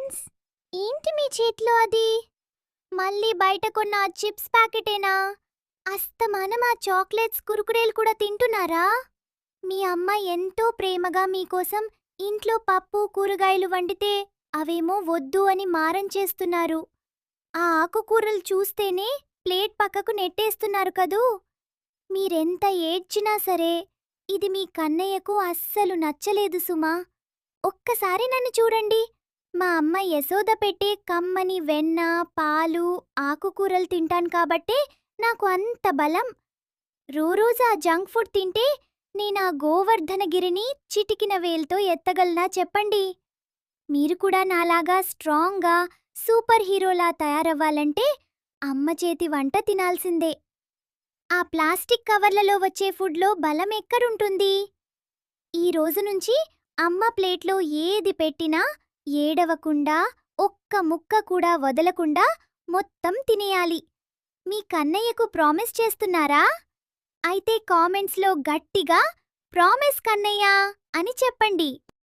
Friends, ఏంటి మీ చేతిలో అది? మళ్ళీ బయట కొన్న ఆ చిప్స్ ప్యాకెటేనా? అస్తమానం ఆ చాక్లెట్స్, కురుకురేలు కూడా తింటున్నారా? మీ అమ్మ ఎంతో ప్రేమగా మీకోసం ఇంట్లో పప్పు, కూరగాయలు వండితే అవేమో వద్దు అని మారం చేస్తున్నారు. ఆ ఆకుకూరలు చూస్తేనే ప్లేట్ పక్కకు నెట్టేస్తున్నారు కదూ! మీరెంత ఏడ్చినా సరే, ఇది మీ కన్నయ్యకు అస్సలు నచ్చలేదు సుమా. ఒక్కసారి నన్ను చూడండి. మా అమ్మ యశోద పెట్టే కమ్మని వెన్న, పాలు, ఆకుకూరలు తింటాను కాబట్టే నాకు అంత బలం. రోజు ఆ జంక్ ఫుడ్ తింటే నేనా గోవర్ధనగిరిని చిటికిన వేల్తో ఎత్తగలనా చెప్పండి? మీరు కూడా నాలాగా స్ట్రాంగ్‌గా, సూపర్ హీరోలా తయారవ్వాలంటే అమ్మ చేతి వంట తినాల్సిందే. ఆ ప్లాస్టిక్ కవర్లలో వచ్చే ఫుడ్‌లో బలం ఎక్కడుంటుంది? ఈ రోజు నుంచి అమ్మ ప్లేట్లో ఏది పెట్టినా ఏడవకుండా, ఒక్క ముక్క కూడా వదలకుండా మొత్తం తినేయాలి. మీ కన్నయ్యకు ప్రామిస్ చేస్తున్నారా? అయితే కామెంట్స్‌లో గట్టిగా "ప్రామిస్ కన్నయ్య" అని చెప్పండి.